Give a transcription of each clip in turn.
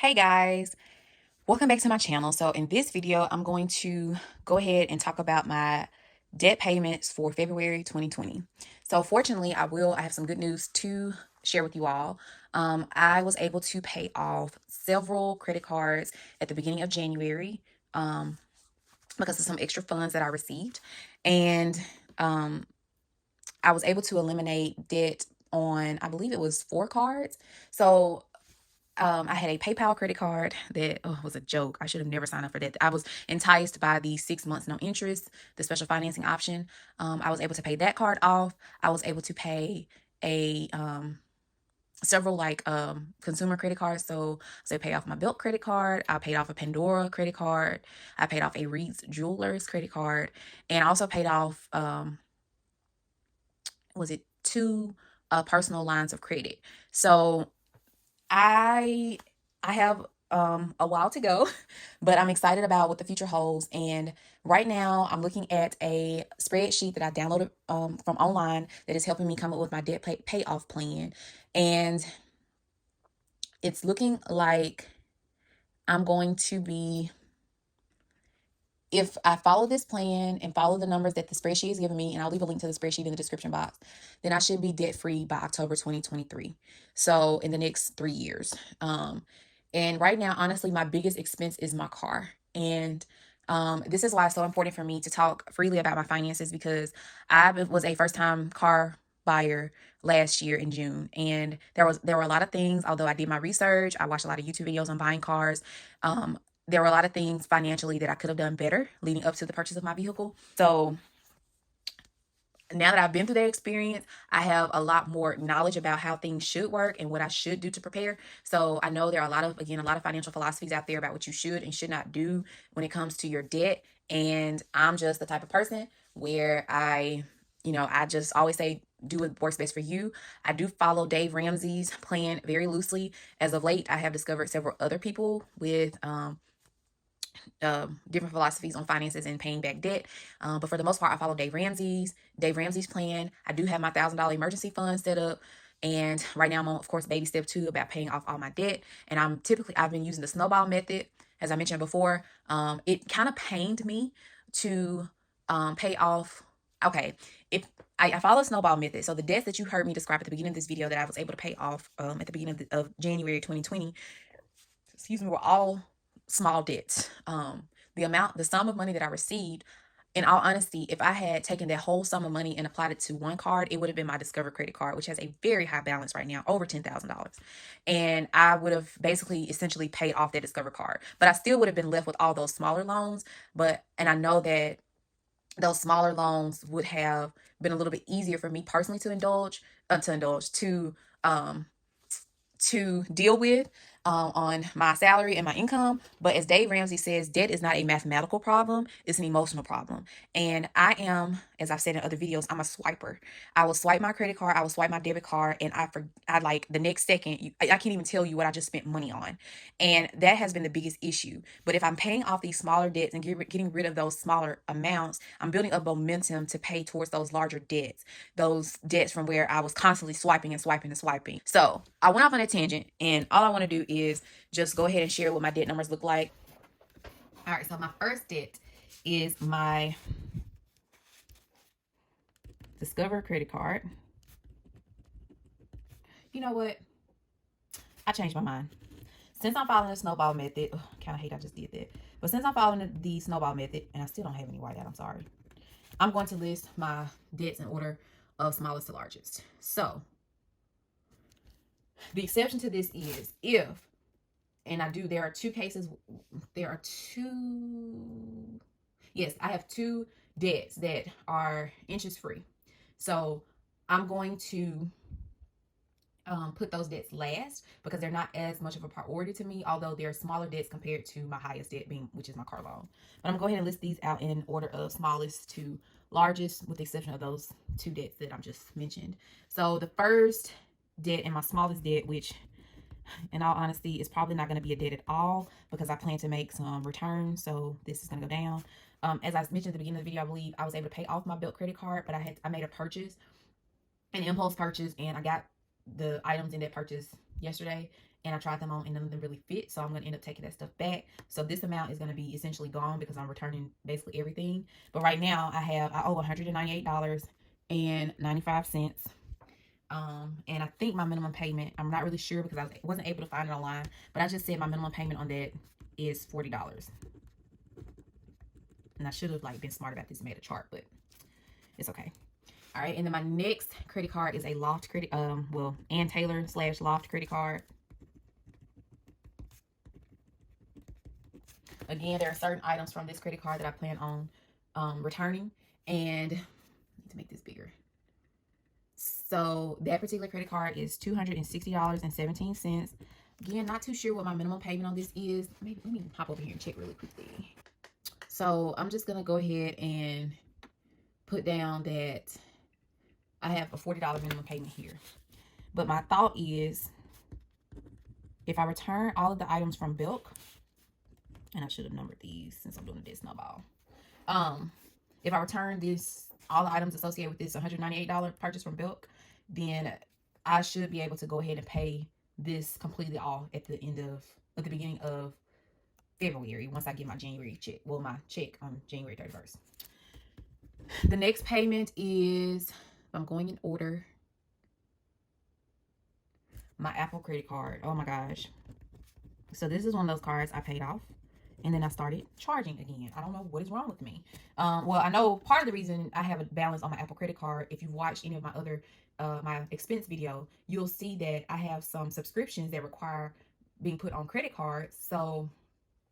Hey guys, welcome back to my channel. So in this video, I'm going to go ahead and talk about my debt payments for February 2020. So fortunately, I have some good news to share with you all. I was able to pay off several credit cards at the beginning of January because of some extra funds that I received. And um, I was able to eliminate debt on, I believe it was 4 cards. So I had a PayPal credit card that was a joke. I should have never signed up for that. I was enticed by the 6 months no interest, the special financing option. I was able to pay that card off. I was able to pay a several consumer credit cards. So I paid off my Bilt credit card. I paid off a Pandora credit card. I paid off a Reed's Jewelers credit card, and I also paid off was it two personal lines of credit. So I I have a while to go, but I'm excited about what the future holds. And right now I'm looking at a spreadsheet that I downloaded from online that is helping me come up with my payoff plan. And it's looking like I'm going to be, if I follow this plan and follow the numbers that the spreadsheet is giving me, and I'll leave a link to the spreadsheet in the description box, then I should be debt free by October 2023. So in the next 3 years. And right now, honestly, my biggest expense is my car. And this is why it's so important for me to talk freely about my finances, because I was a first time car buyer last year in June, and there were a lot of things. Although I did my research, I watched a lot of YouTube videos on buying cars. There were a lot of things financially that I could have done better leading up to the purchase of my vehicle. So now that I've been through that experience, I have a lot more knowledge about how things should work and what I should do to prepare. So I know there are a lot of financial philosophies out there about what you should and should not do when it comes to your debt. And I'm just the type of person where I just always say, do what works best for you. I do follow Dave Ramsey's plan very loosely. As of late, I have discovered several other people with different philosophies on finances and paying back debt. But for the most part, I follow Dave Ramsey's plan. I do have my $1,000 emergency fund set up. And right now I'm on, of course, baby step 2 about paying off all my debt. And I've been using the snowball method, as I mentioned before. It kind of pained me to pay off. Okay. If I follow the snowball method. So the debts that you heard me describe at the beginning of this video that I was able to pay off at the beginning of January 2020, excuse me, were all small debts. The sum of money that I received, in all honesty, if I had taken that whole sum of money and applied it to one card, it would have been my Discover credit card, which has a very high balance right now, over $10,000. And I would have basically essentially paid off that Discover card. But I still would have been left with all those smaller loans. And I know that those smaller loans would have been a little bit easier for me personally um, to deal with on my salary and my income. But as Dave Ramsey says, debt is not a mathematical problem, it's an emotional problem. And I am, as I've said in other videos, I'm a swiper. I will swipe my credit card, I will swipe my debit card, and I like the next second, I can't even tell you what I just spent money on. And that has been the biggest issue. But if I'm paying off these smaller debts and getting rid of those smaller amounts, I'm building up momentum to pay towards those larger debts, those debts from where I was constantly swiping and swiping and swiping. So I went off on a tangent, and all I want to do is just go ahead and share what my debt numbers look like. All right, so my first debt is my Discover credit card. You know what? I changed my mind. Since I'm following the snowball method, kind of hate I just did that. But since I'm following the snowball method, and I still don't have any whiteout, I'm sorry. I'm going to list my debts in order of smallest to largest. So the exception to this is if, and I do, there are two, yes, I have 2 debts that are interest free. So I'm going to put those debts last because they're not as much of a priority to me, although they're smaller debts compared to my highest debt, which is my car loan. But I'm going to go ahead and list these out in order of smallest to largest, with the exception of those 2 debts that I've just mentioned. So the first debt and my smallest debt, which in all honesty is probably not going to be a debt at all because I plan to make some returns, so this is going to go down. As I mentioned at the beginning of the video, I believe I was able to pay off my Bilt credit card, but I made a purchase, an impulse purchase, and I got the items in that purchase yesterday, and I tried them on and none of them really fit, so I'm going to end up taking that stuff back. So this amount is going to be essentially gone because I'm returning basically everything. But right now I owe $198.95. And I think my minimum payment, I'm not really sure because I wasn't able to find it online, but I just said my minimum payment on that is $40. And I should have like been smart about this and made a chart, but it's okay. All right, and then my next credit card is a Loft credit, Ann Taylor / Loft credit card. Again, there are certain items from this credit card that I plan on returning, and I need to make this bigger. So that particular credit card is $260.17. Again, not too sure what my minimum payment on this is. Maybe let me hop over here and check really quickly. So I'm just gonna go ahead and put down that I have a $40 minimum payment here. But my thought is, if I return all of the items from Belk, and I should have numbered these since I'm doing this snowball. If I return all the items associated with this $198 purchase from Belk, then I should be able to go ahead and pay this completely off at the beginning of February, once I get my January check. Well, my check on January 31st. The next payment is, if I'm going in order, my Apple credit card. Oh my gosh. So this is one of those cards I paid off, and then I started charging again. I don't know what is wrong with me. Well, I know part of the reason I have a balance on my Apple credit card, if you've watched any of my other my expense video, you'll see that I have some subscriptions that require being put on credit cards. So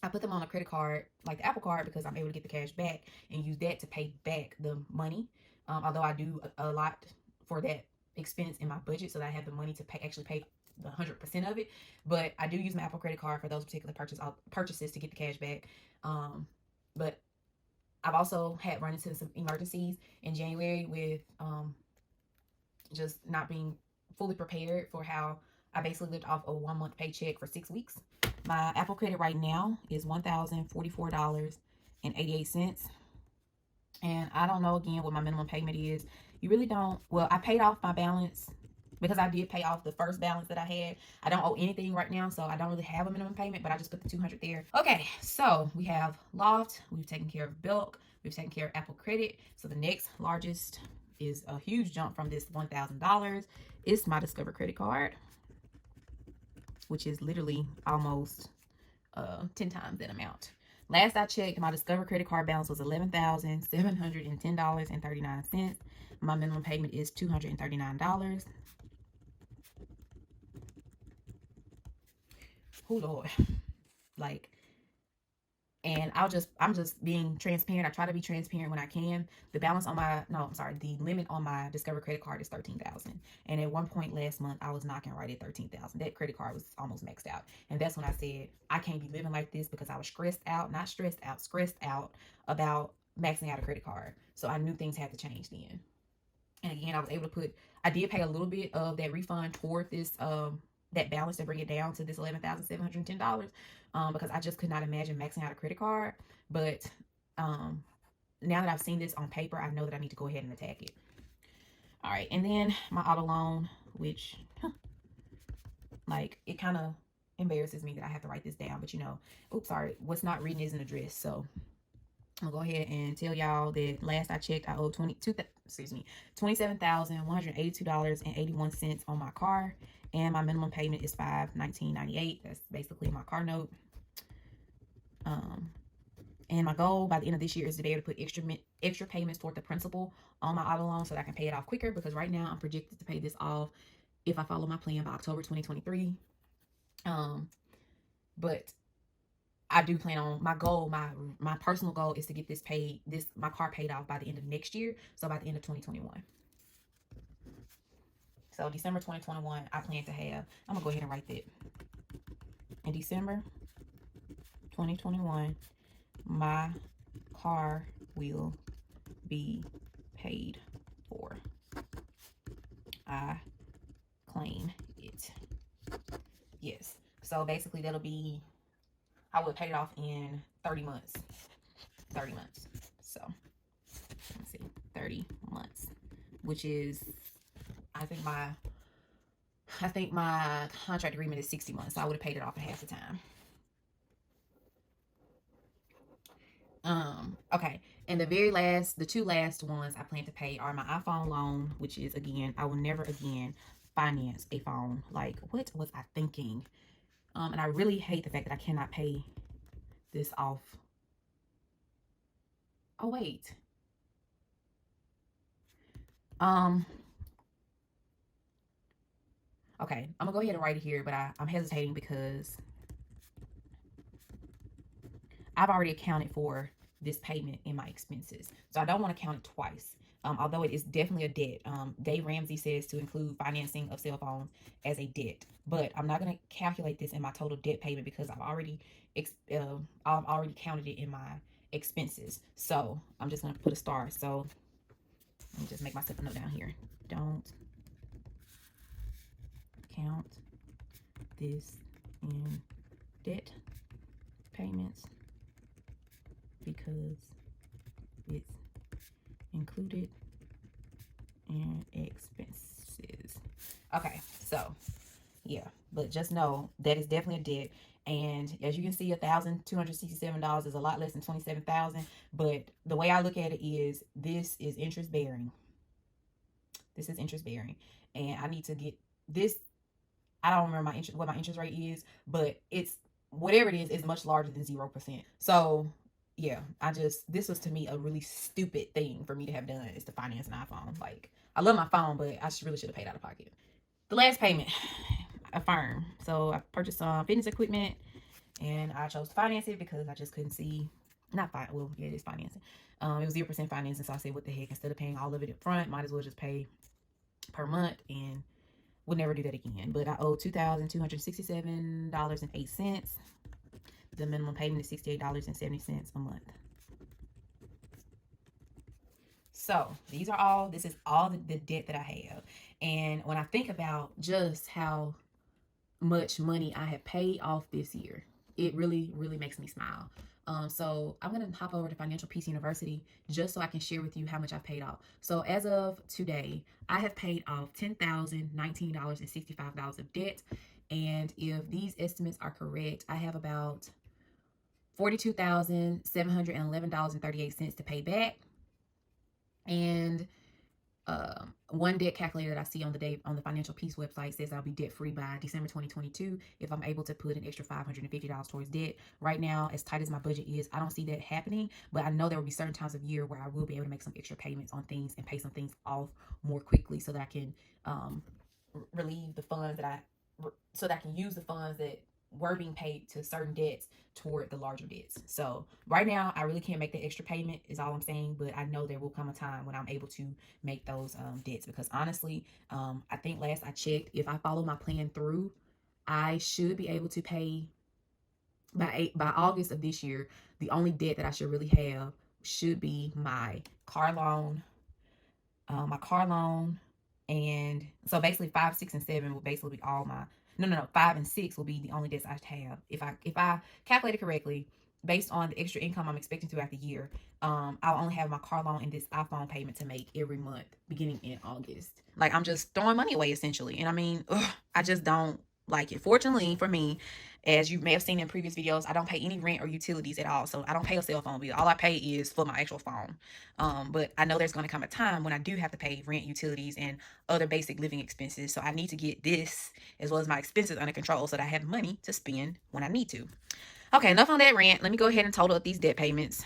I put them on a credit card like the Apple card because I'm able to get the cash back and use that to pay back the money. Although I do a lot for that expense in my budget, so that I have the money to actually pay the 100% of it. But I do use my Apple credit card for those particular purchases to get the cash back. But I've also had run into some emergencies in January with just not being fully prepared for how I basically lived off a 1 month paycheck for 6 weeks. My Apple credit right now is $1,044.88. And I don't know again what my minimum payment is. You really don't. Well, I paid off my balance because I did pay off the first balance that I had. I don't owe anything right now, so I don't really have a minimum payment, but I just put the $200 there. Okay, so we have Loft. We've taken care of Belk. We've taken care of Apple credit. So the next largest is a huge jump from this $1,000. It's my Discover credit card, which is literally almost 10 times that amount. Last I checked, my Discover credit card balance was $11,710.39. My minimum payment is $239. Oh Lord. Like, and I'm just being transparent. I try to be transparent when I can. The balance on the limit on my Discover credit card is $13,000. And at one point last month, I was knocking right at $13,000. That credit card was almost maxed out. And that's when I said, I can't be living like this, because I was stressed out about maxing out a credit card. So I knew things had to change then. And again, I did pay a little bit of that refund toward this, that balance to bring it down to this $11,710, because I just could not imagine maxing out a credit card. But now that I've seen this on paper, I know that I need to go ahead and attack it. All right, and then my auto loan, which like, it kind of embarrasses me that I have to write this down, but oops, sorry, what's not written isn't addressed. So I'm gonna go ahead and tell y'all that last I checked, I owe $27,182.81 on my car, and my minimum payment is $519.98. That's basically my car note. And my goal by the end of this year is to be able to put extra payments toward the principal on my auto loan so that I can pay it off quicker, because right now I'm projected to pay this off, if I follow my plan, by October 2023. But I do plan on, my goal, my personal goal is to get my car paid off by the end of next year. So by the end of 2021. So December 2021, I plan to have, I'm gonna go ahead and write that. In December 2021, my car will be paid for. I claim it. Yes. So basically that'll be, I would pay it off in 30 months. 30 months. So let's see, 30 months, which is, I think my I think my contract agreement is 60 months, so I would have paid it off in half the time. Okay. And the two last ones I plan to pay are my iPhone loan, which is, again, I will never again finance a phone. Like, what was I thinking? And I really hate the fact that I cannot pay this off. Oh, wait. Okay, I'm gonna go ahead and write it here, but I'm hesitating because I've already accounted for this payment in my expenses. So I don't want to count it twice. Although it is definitely a debt. Dave Ramsey says to include financing of cell phones as a debt, but I'm not going to calculate this in my total debt payment because I've already counted it in my expenses. So I'm just going to put a star. So let me just make myself a note down here. Don't count this in debt payments because it's included in expenses. Okay, so yeah, but just know that is definitely a debt. And as you can see, $1,267 is a lot less than $27,000. But the way I look at it is, this is interest bearing. This is interest bearing, and I need to get this. I don't remember what my interest rate is, but it's whatever it is much larger than 0%. So yeah, this was to me a really stupid thing for me to have done, is to finance an iPhone. Like, I love my phone, but I really should have paid out of pocket. The last payment, Affirm. So I purchased some fitness equipment, and I chose to finance it because I just couldn't see, not fine. Well, yeah, it is financing. It was 0% financing, so I said, what the heck? Instead of paying all of it up front, might as well just pay per month, and would never do that again. But I owe $2,267.08. The minimum payment is $68.70 a month. So this is all the debt that I have. And when I think about just how much money I have paid off this year, it really, really makes me smile. So I'm going to hop over to Financial Peace University just so I can share with you how much I've paid off. So as of today, I have paid off $10,019.65 of debt. And if these estimates are correct, I have about $42,711.38 to pay back. And one debt calculator that I see on the Financial Peace website says I'll be debt free by December 2022 if I'm able to put an extra $550 towards debt. Right now, as tight as my budget is, I don't see that happening, but I know there will be certain times of year where I will be able to make some extra payments on things and pay some things off more quickly so that I can relieve the funds so that I can use the funds that were being paid to certain debts toward the larger debts. So right now, I really can't make the extra payment, is all I'm saying, but I know there will come a time when I'm able to make those debts, because honestly, I think last I checked, if I follow my plan through, I should be able to pay by August of this year. The only debt that I should really have should be my car loan, and so basically 5, 6, and 7 will basically be all my, no, 5 and 6 will be the only debts I have. If I calculate it correctly, based on the extra income I'm expecting throughout the year, I'll only have my car loan and this iPhone payment to make every month beginning in August. Like, I'm just throwing money away essentially, and I mean, I just don't like it. Fortunately for me, as you may have seen in previous videos, I don't pay any rent or utilities at all. So I don't pay a cell phone bill. All I pay is for my actual phone. But I know there's going to come a time when I do have to pay rent, utilities, and other basic living expenses. So I need to get this as well as my expenses under control so that I have money to spend when I need to. Okay, enough on that rant. Let me go ahead and total up these debt payments.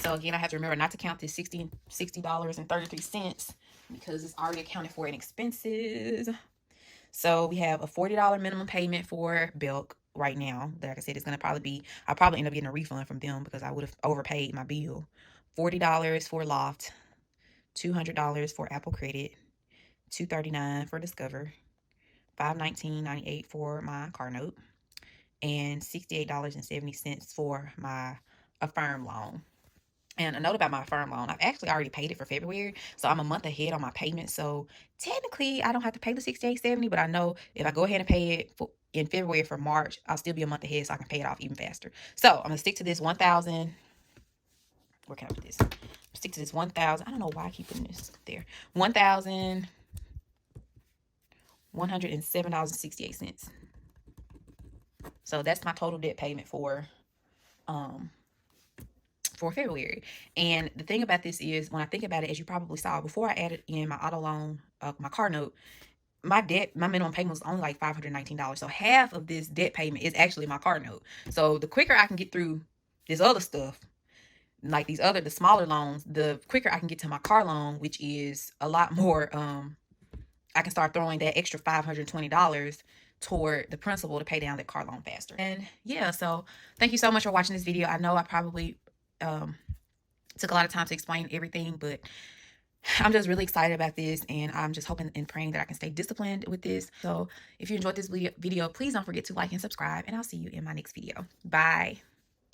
So again, I have to remember not to count this $60.33 because it's already accounted for in expenses. So we have a $40 minimum payment for Belk right now. Like I said, it's going to I'll probably end up getting a refund from them because I would have overpaid my bill. $40 for Loft, $200 for Apple Credit, $239 for Discover, $519.98 for my car note, and $68.70 for my Affirm loan. And a note about my Affirm loan, I've actually already paid it for February, so I'm a month ahead on my payment. So technically, I don't have to pay the $68.70, but I know if I go ahead and pay it in February for March, I'll still be a month ahead, so I can pay it off even faster. So I'm gonna stick to this 1,000. Where can I put this? stick to this 1,000. I don't know why I keep putting this there. $1,107.68. So that's my total debt payment for February. And the thing about this is, when I think about it, as you probably saw, before I added in my auto loan, my car note, my minimum payment was only like $519. So half of this debt payment is actually my car note. So the quicker I can get through this other stuff, like the smaller loans, the quicker I can get to my car loan, which is a lot more. I can start throwing that extra $520 toward the principal to pay down that car loan faster. And yeah, so thank you so much for watching this video. I know I probably took a lot of time to explain everything, but I'm just really excited about this, and I'm just hoping and praying that I can stay disciplined with this. So if you enjoyed this video, please don't forget to like and subscribe, and I'll see you in my next video. Bye.